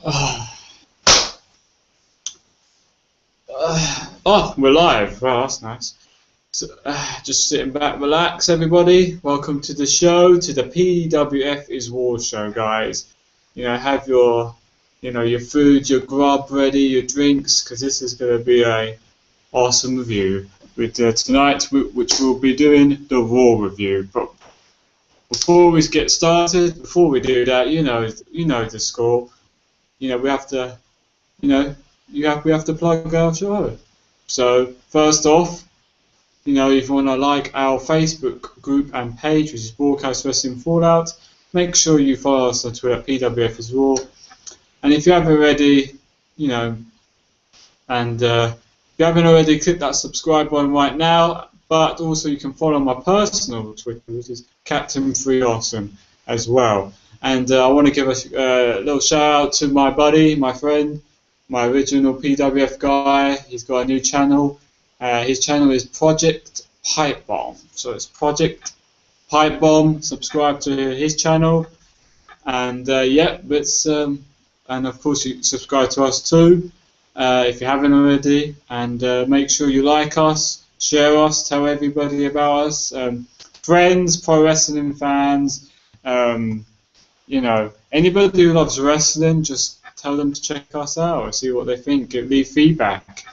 Oh, we're live. Wow, that's nice. So, just sitting back, relax, everybody. Welcome to the show, to the PWF is War show, guys. Have your food, your grub ready, your drinks, because this is going to be a awesome review. With tonight, which we'll be doing the Raw review. But before we get started, before we do that, you know the score. We have to, we have to plug our show. So first off, if you want to like our Facebook group and page, which is Broadcast Wrestling Fallout, make sure you follow us on Twitter, PWF is Raw. And if you haven't already, if you haven't already, click that subscribe button right now. But also you can follow my personal Twitter, which is Captain3Awesome as well. And I want to give a little shout out to my buddy, my friend, my original PWF guy. He's got a new channel. His channel is Project Pipe Bomb. So it's Project Pipe Bomb. Subscribe to his channel. And and of course you subscribe to us too, if you haven't already. And make sure you like us, share us, tell everybody about us. Friends, pro wrestling fans, anybody who loves wrestling, just tell them to check us out and see what they think. Leave feedback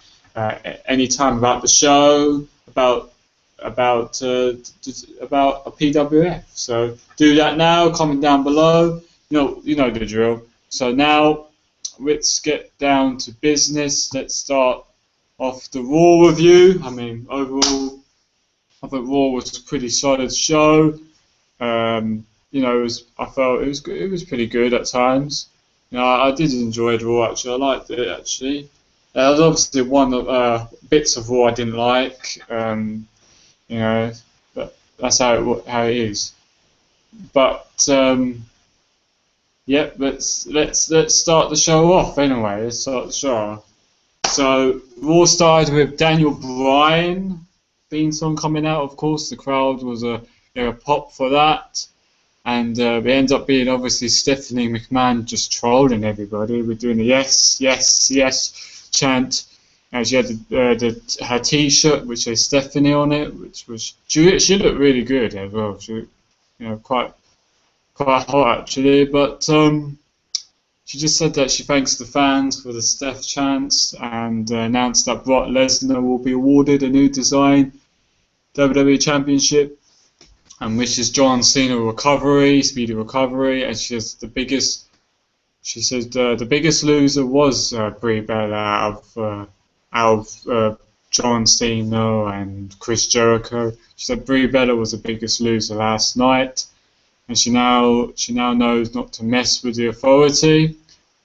anytime about the show, about a PWF. So do that now. Comment down below. You know the drill. So now let's get down to business. Let's start off the Raw review. I mean, overall, I think Raw was a pretty solid show. I felt it was pretty good at times. I did enjoy Raw actually. I liked it actually. There was obviously one bits of Raw I didn't like. But that's how it is. But let's start the show off anyway. Let's start the show. So Raw started with Daniel Bryan theme song coming out. Of course, the crowd was a pop for that. And it ends up being obviously Stephanie McMahon just trolling everybody. We're doing the yes, yes, yes chant. And she had her T-shirt which says Stephanie on it, which was she looked really good as well. She, quite hot actually. But she just said that she thanks the fans for the Steph chants and announced that Brock Lesnar will be awarded a new design WWE Championship. And wishes John Cena speedy recovery, and she says the biggest loser was Brie Bella out of John Cena and Chris Jericho. She said Brie Bella was the biggest loser last night, and she now knows not to mess with the authority.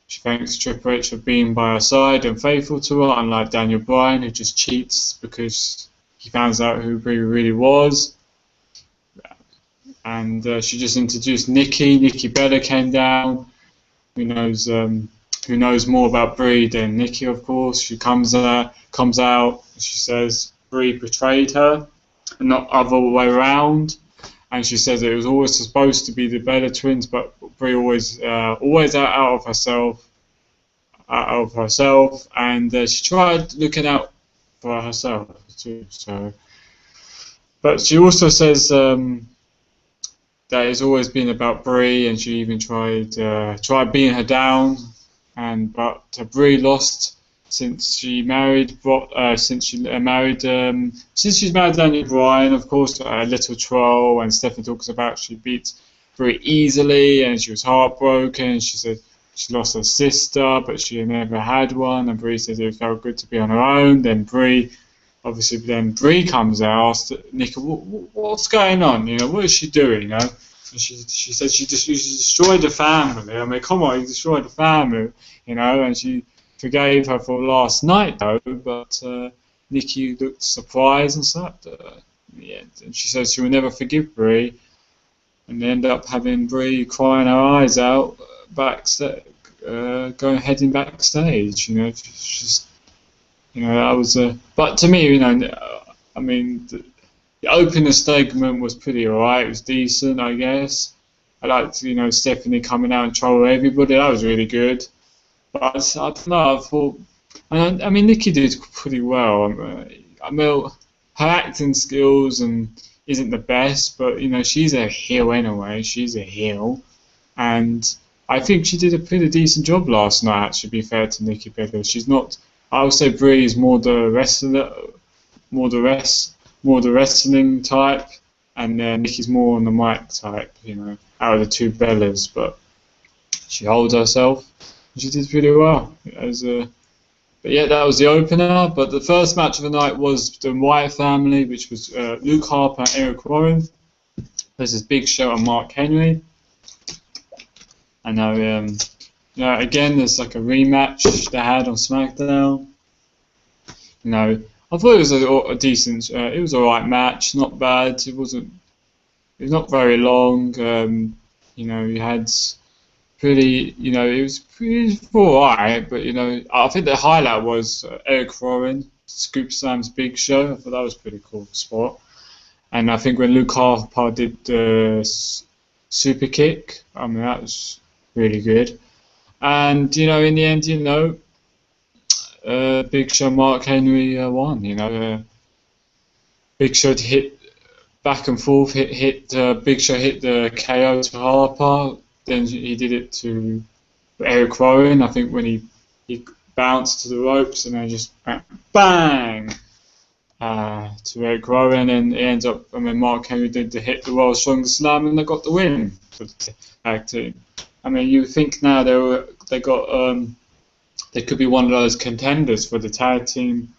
She thanks Triple H for being by her side and faithful to her, unlike Daniel Bryan, who just cheats because he finds out who Brie really was. And she just introduced Nikki. Nikki Bella came down. Who knows more about Brie than Nikki, of course. She comes out. And she says Brie betrayed her, and not other way around. And she says it was always supposed to be the Bella twins, but Brie always out of herself. And she tried looking out for herself too. So, but she also says. That it's always been about Brie, and she even tried beating her down, but Brie lost since she married Daniel Bryan, of course, a little troll. And Stephanie talks about she beat Brie easily, and she was heartbroken. She said she lost her sister, but she never had one, and Brie said it felt good to be on her own. Then Brie comes out, asked Nikki, what's going on? What is she doing? And she said she destroyed the family. I mean, come on, you destroyed the family, And she forgave her for last night, though. But Nikki looked surprised and slapped her in the end. And she said she will never forgive Brie. And they end up having Brie crying her eyes out, heading backstage. Just. That was but to me, I mean, the opening segment was pretty alright. It was decent, I guess. I liked, Stephanie coming out and trolling everybody. That was really good. But I don't know. I thought, I mean, Nikki did pretty well. I mean, her acting skills and isn't the best, but you know, she's a heel anyway. She's a heel, and I think she did a pretty decent job last night. To be fair to Nikki Bella, she's not. I would say Brie is more the wrestler, more the wrestling type, and Nikki's more on the mic type. You know, out of the two Bellas, but she holds herself. She did pretty well. But yeah, that was the opener. But the first match of the night was the Wyatt family, which was Luke Harper and Eric Rowan versus Big Show and Mark Henry. I know, you know, again, there's like a rematch they had on SmackDown. You know, I thought it was a decent, it was alright match, not bad. It was not very long. You know, you had pretty, you know, it was pretty alright, but you know, I think the highlight was Eric Rowan scoop slams Big Show. I thought that was a pretty cool spot. And I think when Luke Harper did the super kick, I mean, that was really good. And you know, in the end, you know, Big Show Mark Henry won. You know, Big Show hit back and forth, Big Show hit the KO to Harper. Then he did it to Eric Rowan. I think when he bounced to the ropes and then just bang to Eric Rowan, and it ends up. I mean, Mark Henry did the hit the World's Strongest Slam, and they got the win for the tag team. I mean, you think now they could be one of those contenders for the tag team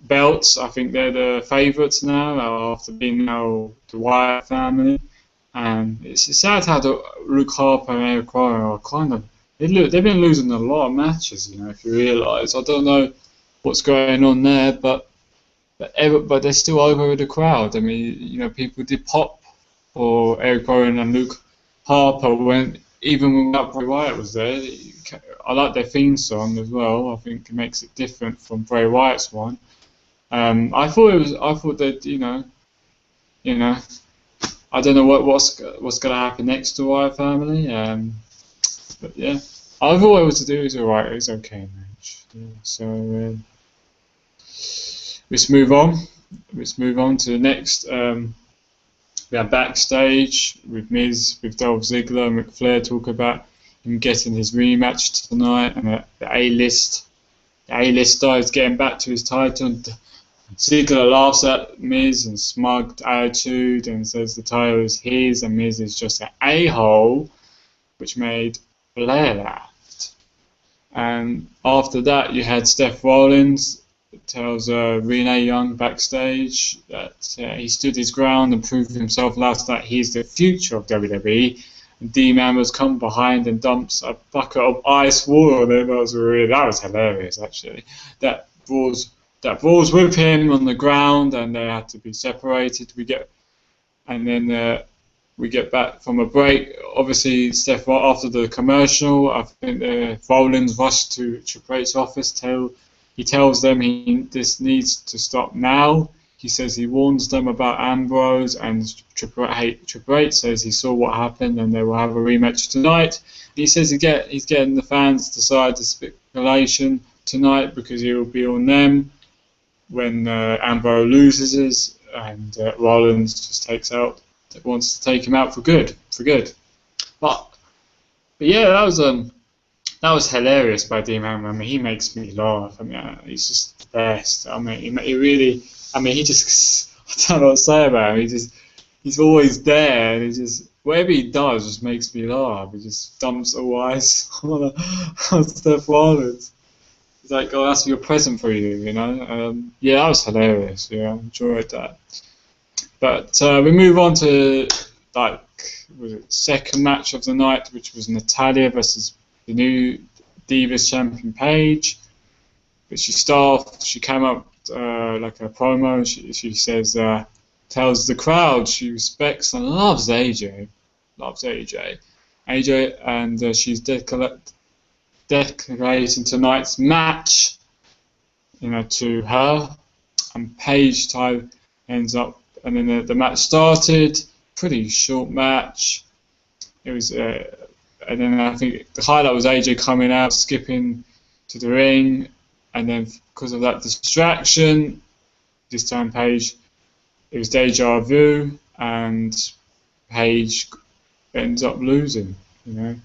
belts. I think they're the favourites now after being now the Wyatt family. And it's sad how Luke Harper and Eric Rowan are kind of they've been losing a lot of matches. You know, if you realise, I don't know what's going on there, but they're still over with the crowd. I mean, you know, people did pop for Eric Rowan and Luke Harper even when Bray Wyatt was there. I like their theme song as well. I think it makes it different from Bray Wyatt's one. I thought that you know. I don't know what's going to happen next to Wyatt family. But yeah, I thought it was to do. It's alright. It's okay match. Yeah, so let's move on. Let's move on to the next. We are backstage with Miz, with Dolph Ziggler and Ric Flair talk about him getting his rematch tonight, and the A-list star is getting back to his title. And Ziggler laughs at Miz and smug attitude and says the title is his and Miz is just an a-hole, which made Flair laugh. And after that, you had Seth Rollins tells Renee Young backstage that he stood his ground and proved himself last night. He's the future of WWE. And Dean Ambrose comes behind and dumps a bucket of ice water on him. That was hilarious, actually. That Brawls with him on the ground, and they had to be separated. We get back from a break. Obviously, Steph, after the commercial, I think Rollins rushed to Triple H's office. He tells them this needs to stop now. He says he warns them about Ambrose, and Triple H says he saw what happened and they will have a rematch tonight. He says he's getting the fans to decide the speculation tonight because he will be on them when Ambrose loses, and Rollins just wants to take him out for good. But yeah, that was hilarious by Dean Ambrose. I mean, he makes me laugh. I mean, he's just the best. I mean, he just I don't know what to say about him. He's always there, and he just whatever he does just makes me laugh. He just dumps all ice on Seth Rollins. He's like, oh, that's your present for you, you know. Yeah, that was hilarious. Yeah, I enjoyed that. But we move on to second match of the night, which was Natalya versus the new Divas champion Paige. But she came up like a promo. She says, tells the crowd she respects and loves AJ. And she's dedicating tonight's match, you know, to her. And Paige ends up, and then the match started. Pretty short match. It was And then I think the highlight was AJ coming out, skipping to the ring, and then because of that distraction, this time Paige, it was deja vu, and Paige ends up losing, you know.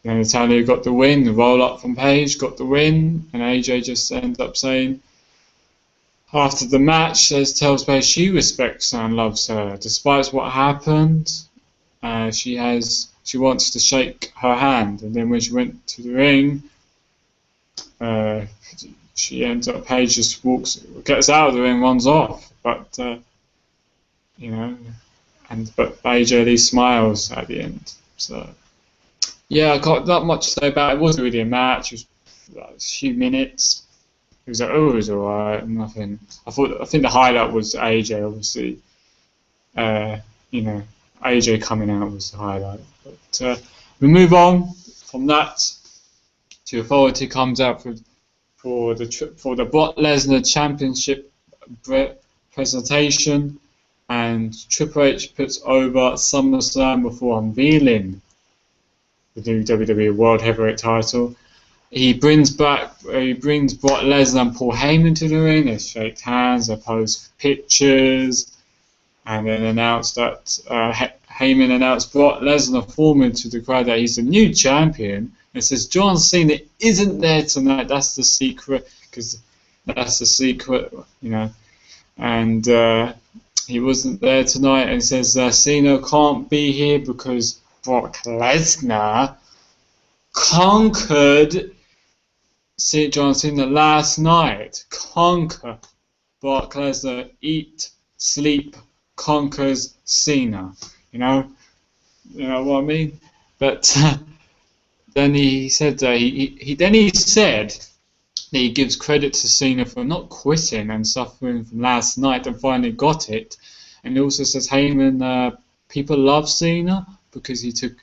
Then Natalia got the win, the roll up from Paige got the win, and AJ just ends up saying, after the match, tells Paige she respects her and loves her, despite what happened. She wants to shake her hand, and then when she went to the ring, she ends up, Paige just gets out of the ring, runs off, but you know, but AJ at least smiles at the end. So yeah, I got not much to say about it. It wasn't really a match. It was like a few minutes. It was alright. Nothing. I think the highlight was AJ, obviously. You know, AJ coming out was the highlight. But we move on from that to Authority comes out for the Brock Lesnar Championship presentation, and Triple H puts over SummerSlam before unveiling the new WWE World Heavyweight title. He brings Brock Lesnar and Paul Heyman to the ring. They shake hands, they pose pictures, and then announced that Heyman announced Brock Lesnar forming to the crowd that he's the new champion. And says John Cena isn't there tonight. That's the secret, because that's the secret, you know. And he wasn't there tonight. And says Cena can't be here because Brock Lesnar conquered John Cena last night. Conquer Brock Lesnar, eat, sleep, conquers Cena. You know what I mean? But then he said he said that he gives credit to Cena for not quitting and suffering from last night and finally got it. And he also says Heyman, people love Cena because he took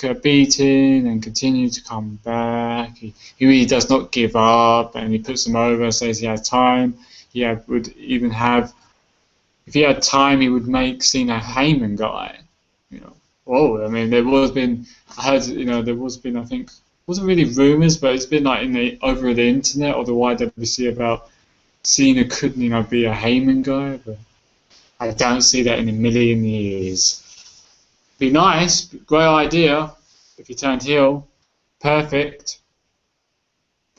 a beating and continued to come back. He really does not give up, and he puts him over, says he has time. Would even have, if he had time, he would make Cena a Heyman guy. You know. Whoa, I mean, I think, wasn't really rumours, but it's been like over the internet or the YWC about Cena could, be a Heyman guy, but I don't see that in a million years. Be nice, great idea, if he turned heel, perfect.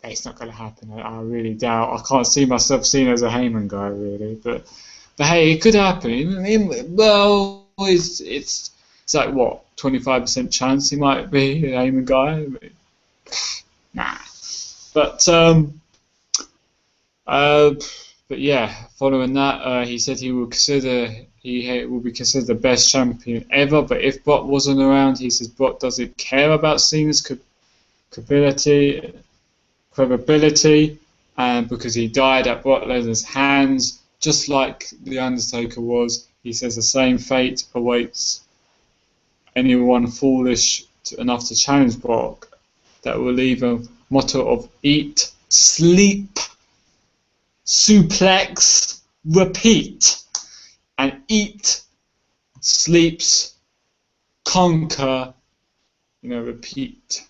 But it's not going to happen. I really doubt. I can't see myself seen as a Heyman guy, really. But hey, it could happen. Well, it's like, what, 25% chance he might be a Heyman guy? Nah. But yeah, following that, he said he will be considered the best champion ever. But if Brock wasn't around, he says Brock doesn't care about Cena's credibility, and because he died at Brock Lesnar's hands, just like The Undertaker was. He says the same fate awaits anyone foolish enough to challenge Brock. That will leave a motto of eat, sleep, suplex, repeat. And eat, sleeps, conquer, repeat.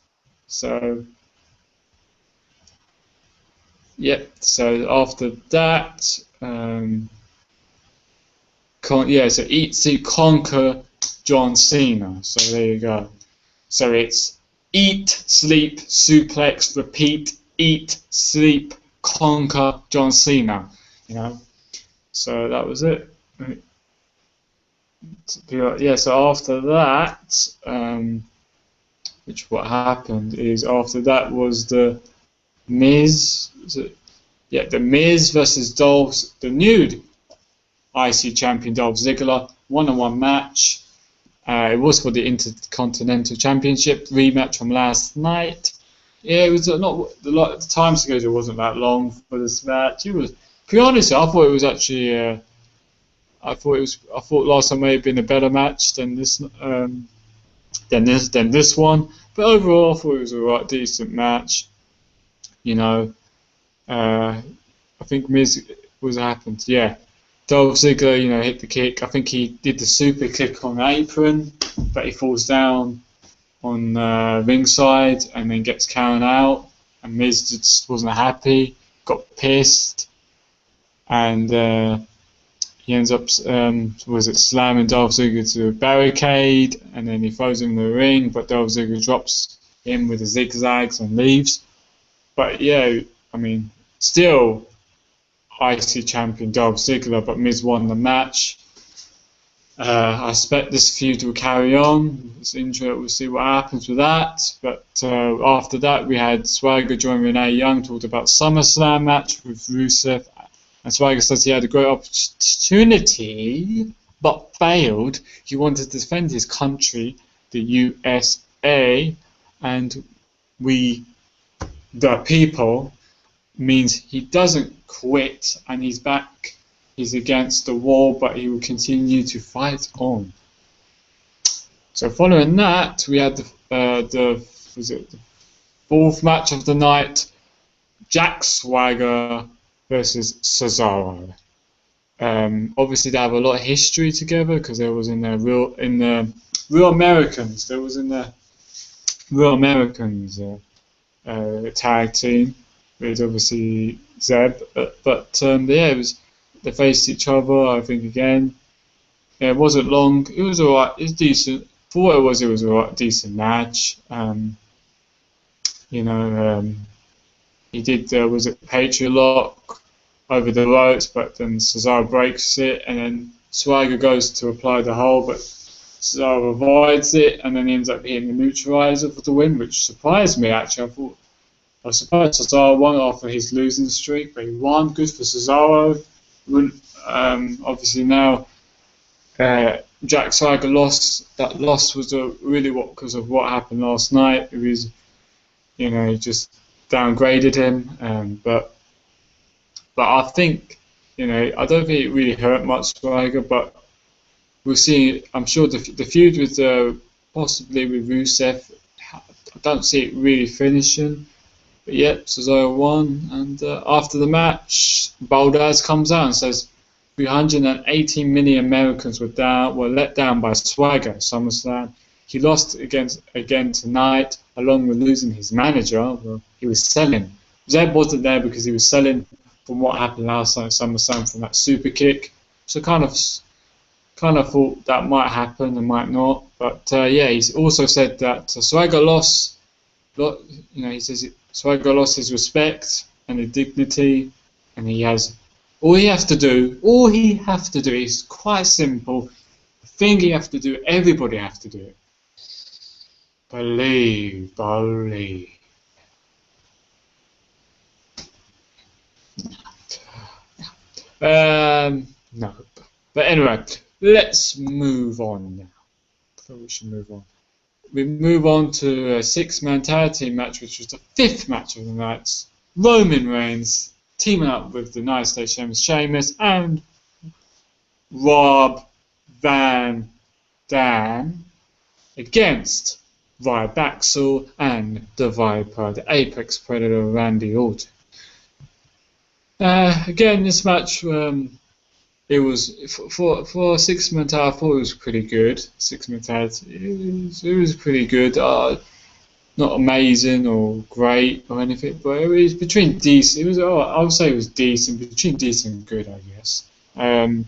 So, yep. So after that, so eat, sleep, conquer John Cena. So there you go. So it's eat, sleep, suplex, repeat, eat, sleep, conquer John Cena. So that was it. Yeah, so after that, what happened is after that was the Miz. The Miz versus the new IC champion Dolph Ziggler, one-on-one match. It was for the Intercontinental Championship rematch from last night. Yeah, it was not the time schedule wasn't that long for this match. It was, to be honest, I thought it was actually. I thought last time may have been a better match than this one. But overall, I thought it was a right decent match. I think Miz was happened. Yeah, Dolph Ziggler, hit the kick. I think he did the super kick on the apron, but he falls down on ringside, and then gets counted out. And Miz just wasn't happy, got pissed, and he ends up slamming Dolph Ziggler to a barricade, and then he throws him in the ring, but Dolph Ziggler drops him with the zigzags and leaves. But yeah, I mean, still IC champion Dolph Ziggler, but Miz won the match. I expect this feud will carry on. It's interesting. We'll see what happens with that. But after that, we had Swagger join Renee Young, talked about SummerSlam match with Rusev. And Swagger says he had a great opportunity, but failed. He wanted to defend his country, the USA, and we, the people, means he doesn't quit, and he's back. He's against the wall, but he will continue to fight on. So following that, we had the fourth match of the night: Jack Swagger versus Cesaro. Obviously, they have a lot of history together because there was in the Real Americans. There was in the Real Americans tag team with obviously Zeb, but yeah, it was. They faced each other, I think, again. Yeah, it wasn't long. It was alright. It was decent. For what it was alright, decent match. He did, was it Patriot Lock over the ropes, but then Cesaro breaks it, and then Swagger goes to apply the hold, but Cesaro avoids it, and then he ends up hitting the neutralizer for the win, which surprised me, actually. I was surprised Cesaro won after his losing streak, but he won. Good for Cesaro. Obviously now Jack Swagger lost. That loss was really because of what happened last night. It was, he just downgraded him. But I think, I don't think it really hurt much Swagger. But we'll see. I'm sure the feud with possibly with Rusev, I don't see it really finishing. But yep, Cesaro won, and after the match, Baldaz comes out and says 380 million Americans were let down by Swagger at SummerSlam. He lost again tonight, along with losing his manager. Well, he was selling. Zeb wasn't there because he was selling from what happened last night at SummerSlam from that super kick. So kind of thought that might happen and might not. But yeah, he's also said that Swagger lost. He says Swagger lost his respect and his dignity, and all he has to do is quite simple. The thing you have to do, everybody has to do it. Believe. No. But anyway, let's move on now. I thought we should move on. We move on to a six-man tag team match, which was the fifth match of the night. Roman Reigns teaming up with the United States champion Sheamus and Rob Van Dam against Ryback and the Viper, the Apex Predator Randy Orton. Again, this match, it was for a six-man tag. I thought it was pretty good. Six-man tag, it was pretty good. Not amazing or great or anything, but it was between decent. It was. I would say it was decent, between decent and good, I guess. I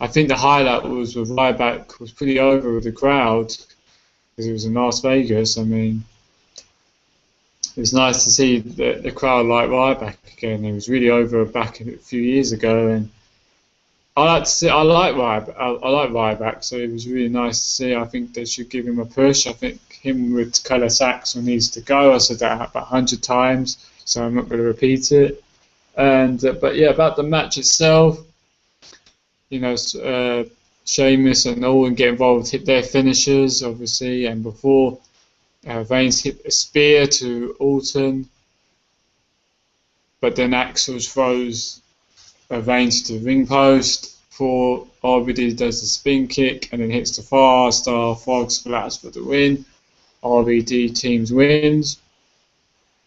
think the highlight was with Ryback was pretty over with the crowd because it was in Las Vegas. I mean, it was nice to see the crowd like Ryback again. He was really over back a few years ago, and I like Ryback, so it was really nice to see. I think they should give him a push. I think him with Colour Saxon needs to go. I said that about 100 times, so I'm not going to repeat it. And but yeah, about the match itself, Sheamus and Orton get involved, hit their finishers, obviously, and before Reigns hit a spear to Orton, but then Axel throws Reigns to the ring post before RVD does the spin kick and then hits the Star Frog Splash for the win. RVD teams wins.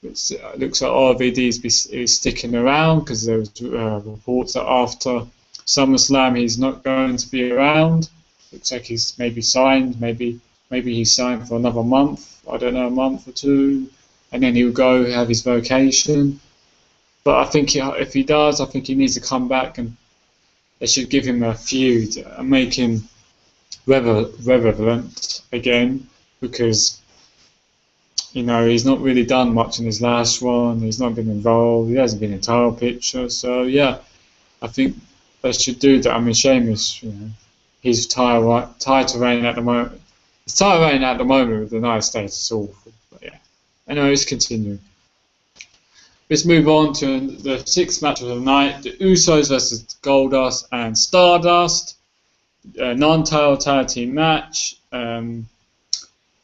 It looks like RVD is sticking around because there was reports that after SummerSlam he's not going to be around. Looks like he's maybe signed, maybe maybe he's signed for another month, I don't know, a month or two, and then he'll go have his vacation. But I think if he does, I think he needs to come back, and they should give him a feud and make him relevant again, because he's not really done much in his last one. He's not been involved. He hasn't been in title picture. So yeah, I think they should do that. I mean, Sheamus, his title reign at the moment. His title reign at the moment with the United States is awful. But yeah, anyway, let's continue. Let's move on to the sixth match of the night: the Usos versus Goldust and Stardust. Non-title tag team match. The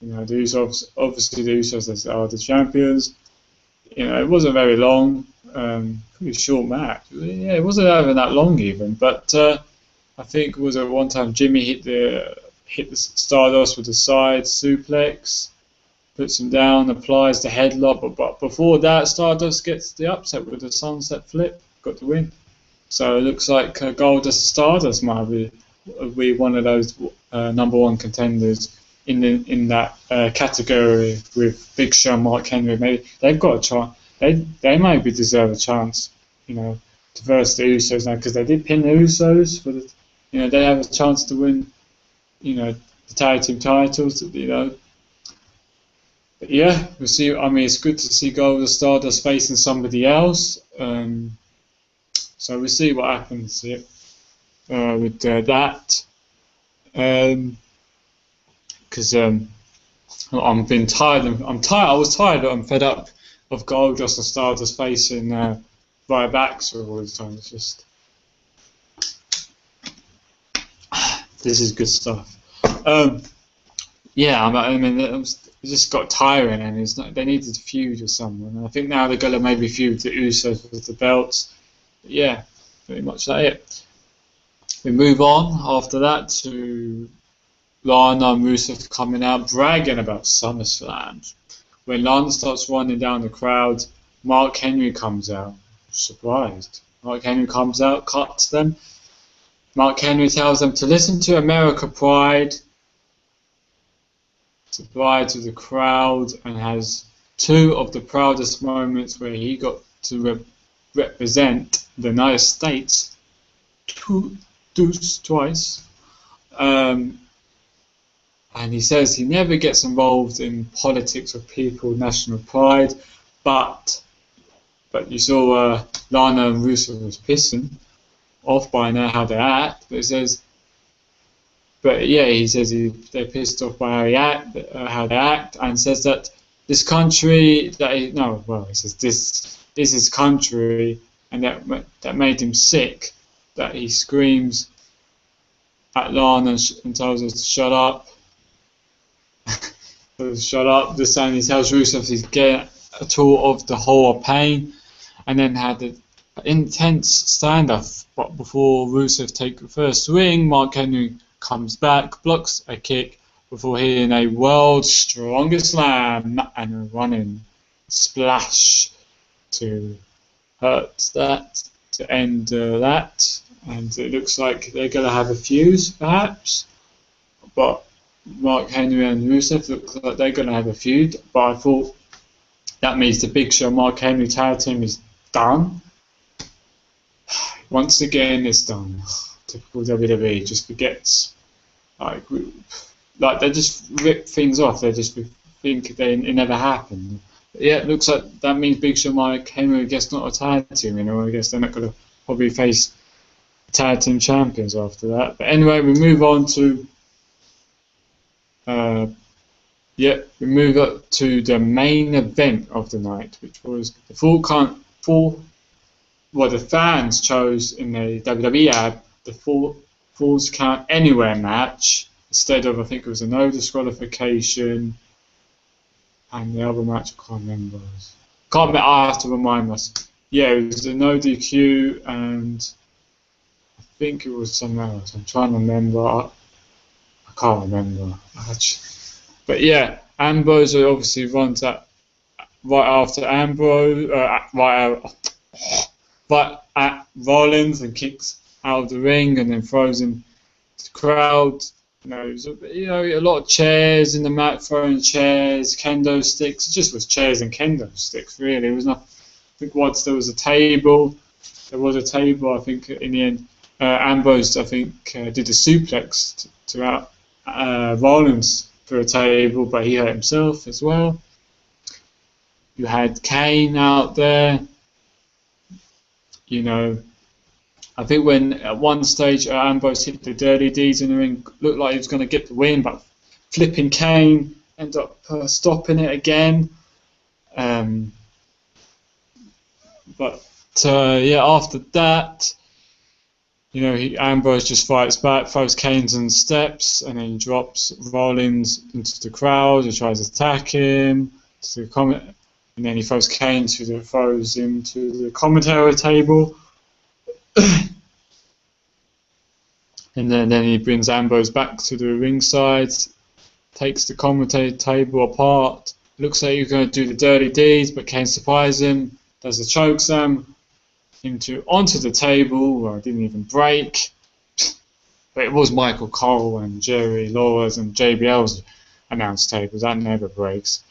Usos, obviously the Usos are the champions. It wasn't very long, pretty short match. Yeah, it wasn't even that long even, but I think it was at one time Jimmy hit the Stardust with the side suplex, puts him down, applies the headlock, but before that Stardust gets the upset with the sunset flip, got the win. So it looks like Goldust Stardust might be one of those number one contenders in that category with Big Show and Mark Henry. Maybe they've got a chance. They maybe deserve a chance, to verse the Usos now, because they did pin the Usos for the. They have a chance to win, the tag team titles. But yeah, we'll see. I mean, it's good to see Goldust Stardust facing somebody else. So we'll see what happens here with that. Because I'm being tired. I'm tired. I was tired. I'm fed up of Goldust and Stardust facing right backs all the time. It's just this is good stuff. Yeah, I mean, it just got tiring, and they needed to feud with someone. And I think now they're gonna maybe feud the Usos with the belts. But yeah, pretty much that it. We move on after that to Lana and Rusev coming out bragging about SummerSlam. When Lana starts running down the crowd, Mark Henry comes out. Surprised. Mark Henry comes out, cuts them. Mark Henry tells them to listen to America Pride, to pride to the crowd, and has two of the proudest moments where he got to represent the United States twice. And he says he never gets involved in politics or people, national pride, but you saw Lana and Rusev was pissing off by now how they act. But he says they're pissed off by how they act, and says that this country he says this is his country, and that made him sick. That he screams at Lana and tells her to shut up. Shut up. This time he tells Rusev he's getting a tour of the Hall of Pain, and then had an intense stand-up. But before Rusev takes the first swing, Mark Henry comes back, blocks a kick before hitting a world's strongest slam and a running splash to hurt that, to end that. And it looks like they're going to have a fuse, perhaps. But Mark Henry and Rusev look like they're going to have a feud. But I thought that means the Big Show Mark Henry tag team is done. Once again, it's done. Typical WWE just forgets. Like they just rip things off. They just think it never happened. But yeah, it looks like that means Big Show Mark Henry gets not a tag team. I guess they're not going to probably face tag team champions after that. But anyway, we move on to we move up to the main event of the night, which was the fans chose in the WWE ad the Falls Count Anywhere match instead of, I think it was a no disqualification, and the other match I can't remember. I have to remind myself. Yeah, it was a no DQ, and I think it was something else. I'm trying to remember. I can't remember. But yeah, Ambrose obviously runs that right after Ambrose, right at Rollins, and kicks out of the ring, and then throws him to the crowd. A lot of chairs in the mat, throwing chairs, kendo sticks. It just was chairs and kendo sticks, really. It was not. I think once there was a table. There was a table. I think in the end, Ambrose, I think, did a suplex to Rollins for a table, but he hurt himself as well. You had Kane out there. I think when at one stage Ambrose hit the dirty deeds in the ring, looked like he was going to get the win, but flipping Kane ended up stopping it again. After that, Ambrose just fights back, throws Kane's on steps, and then he drops Rollins into the crowd and tries to attack him. And then he throws throws him to the commentary table. And then he brings Ambrose back to the ringside, takes the commentary table apart. Looks like he's going to do the dirty deeds, but Kane surprises him, does the chokeslam onto the table where it didn't even break. But it was Michael Cole and Jerry Lawler's and JBL's announced tables. That never breaks.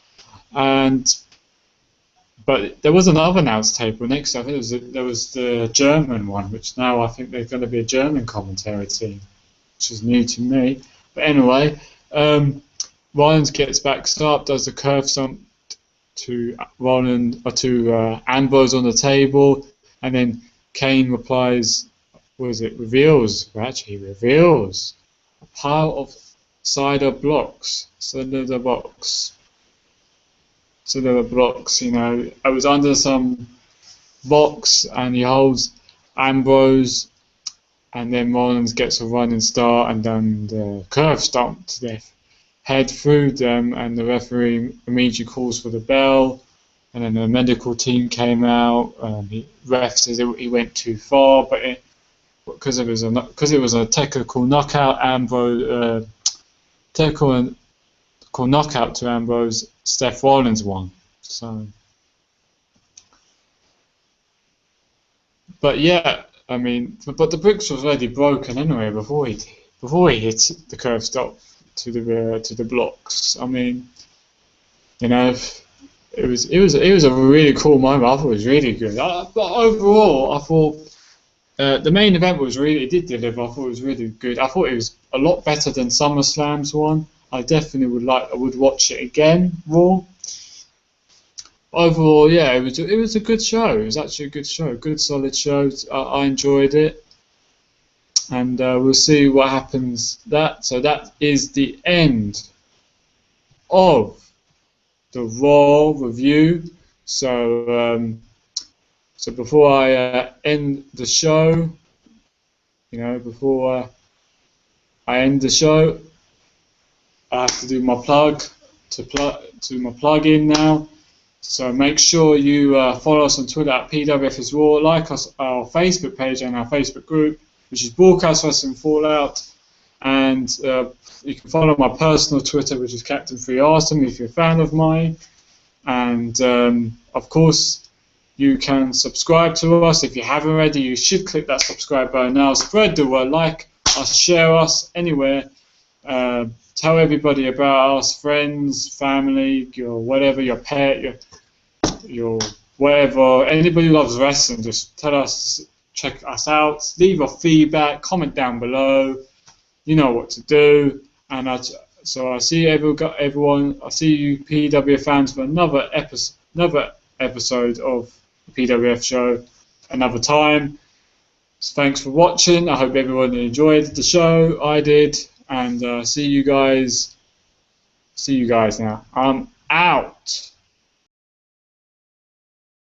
But there was another announced table next. I think there was the German one, which now I think there's going to be a German commentary team, which is new to me. But anyway, Rollins gets back up, does the curve stomp to Ambrose on the table, and then Kane replies. Reveals a pile of cider blocks. Cider blocks. I was under some box, and he holds Ambrose, and then Rollins gets a running start, and then the curve stomp to their head through them, and the referee immediately calls for the bell, and then the medical team came out. Ref says he went too far, but because it was a technical knockout, technical knockout to Ambrose, Seth Rollins won. But the bricks was already broken anyway before he hit the curve stop to the blocks. It was a really cool moment. I thought it was really good. But overall, I thought the main event did deliver. I thought it was really good. I thought it was a lot better than SummerSlam's one. I definitely would watch it again, Raw. Overall, yeah, it was a good show. It was actually a good show, good solid show. I enjoyed it, and we'll see what happens. So that is the end of the Raw review. So before I end the show, I have to do my plug-in now. So make sure you follow us on Twitter at PWFisRaw, like our Facebook page and our Facebook group, which is Broadcast Wrestling Fallout, and you can follow my personal Twitter, which is Captain Free Awesome, if you're a fan of mine. And of course, you can subscribe to us. If you haven't already, you should click that subscribe button now. Spread the word, like us, share us anywhere. Tell everybody about us, friends, family, your pet, your whatever. Anybody who loves wrestling, just tell us, check us out, leave a feedback, comment down below. You know what to do. And I see everyone. I see you PWF fans for another episode of the PWF show, another time. So thanks for watching. I hope everyone enjoyed the show. I did. And see you guys now. I'm out.